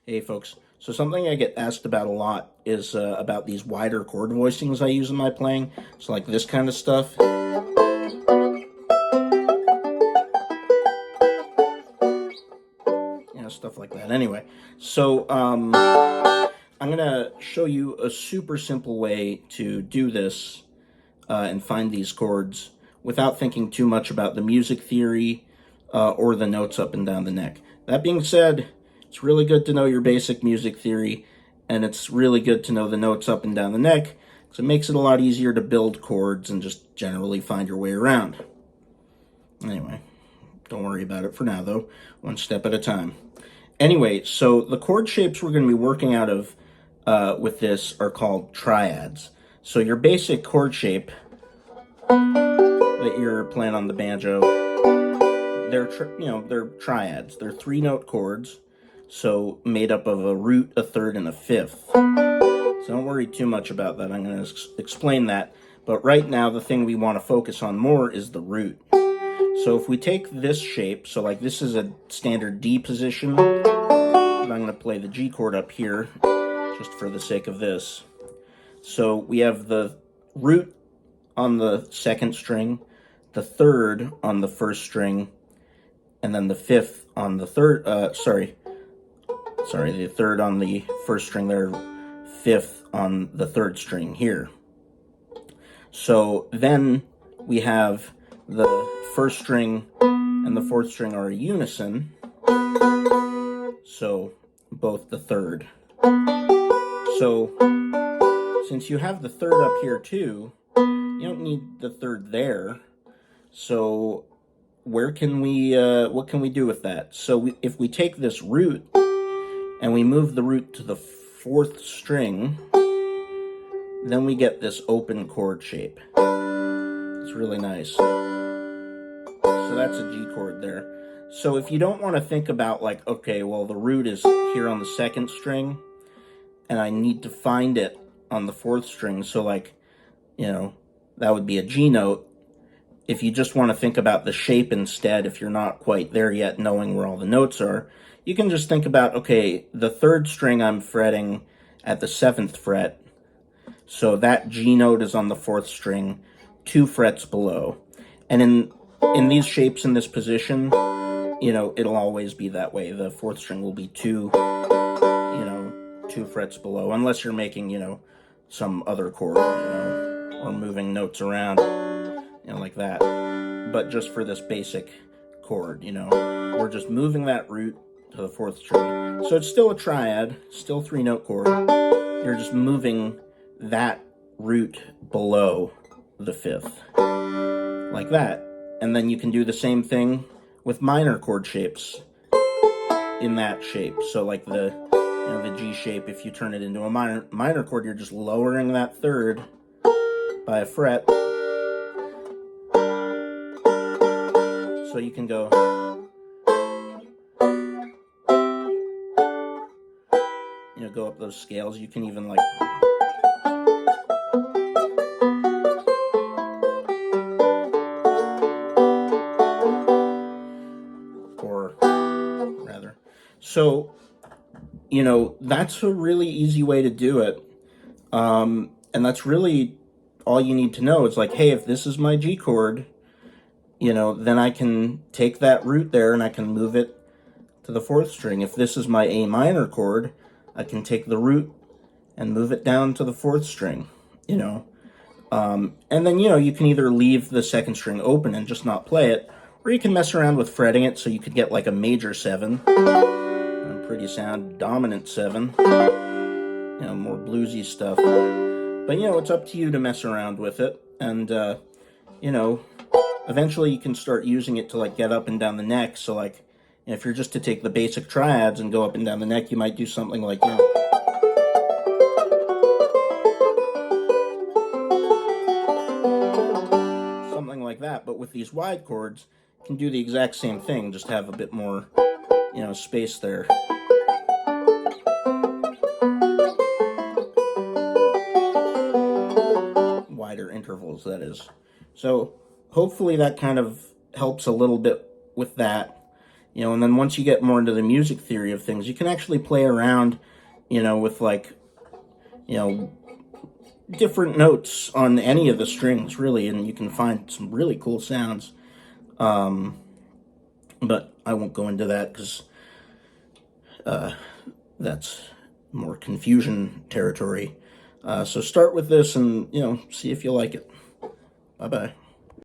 Hey folks, so something I get asked about a lot is about these wider chord voicings I use in my playing. So like this kind of stuff. Stuff like that. Anyway, so I'm going to show you a super simple way to do this and find these chords without thinking too much about the music theory or the notes up and down the neck. That being said, it's really good to know your basic music theory, and it's really good to know the notes up and down the neck, because it makes it a lot easier to build chords and just generally find your way around. Anyway, don't worry about it for now, though. One step at a time. Anyway, so the chord shapes we're going to be working out of with this are called triads. So your basic chord shape that you're playing on the banjo, they're triads. They're 3-note chords, so made up of a root, a third, and a fifth. So don't worry too much about that. I'm going to explain that. But right now, the thing we want to focus on more is the root. So if we take this shape, so like this is a standard D position, and I'm going to play the G chord up here, just for the sake of this. So we have the root on the second string, the third on the first string, and then the fifth on the third, the third on the first string there, fifth on the third string here. So then we have the first string and the fourth string are a unison, so both the third. So since you have the third up here too, you don't need the third there. So what can we do with that? So if we take this root and we move the root to the fourth string, then we get this open chord shape. It's really nice. So that's a G chord there. So if you don't want to think about like, okay, well the root is here on the second string and I need to find it on the fourth string, so like, that would be a G note. If you just want to think about the shape instead, if you're not quite there yet knowing where all the notes are, you can just think about, okay, the third string I'm fretting at the 7th fret, so that G note is on the 4th string, 2 frets below. And in these shapes in this position, it'll always be that way. The 4th string will be 2 frets below, unless you're making, some other chord, or moving notes around, like that. But just for this basic chord, we're just moving that root to the 4th string. So it's still a triad, still 3-note chord. You're just moving that root below the 5th, like that. And then you can do the same thing with minor chord shapes in that shape. So like the G shape, if you turn it into a minor chord, you're just lowering that third by a fret. So you can go, go up those scales. You can even like, or rather. So, that's a really easy way to do it. And that's really all you need to know. It's like, hey, if this is my G chord, then I can take that root there and I can move it to the 4th string. If this is my A minor chord, I can take the root and move it down to the 4th string, and then, you can either leave the 2nd string open and just not play it, or you can mess around with fretting it so you could get like a major 7, a pretty sound dominant 7, more bluesy stuff. But, it's up to you to mess around with it, and, eventually you can start using it to like get up and down the neck. So like, if you're just to take the basic triads and go up and down the neck, you might do something like, something like that. But with these wide chords, you can do the exact same thing, just have a bit more, space there. Wider intervals, that is. So hopefully that kind of helps a little bit with that. You know, and then once you get more into the music theory of things, you can actually play around, you know, with like, you know, different notes on any of the strings, really, and you can find some really cool sounds. But I won't go into that because that's more confusion territory. So start with this and, you know, see if you like it. Bye-bye.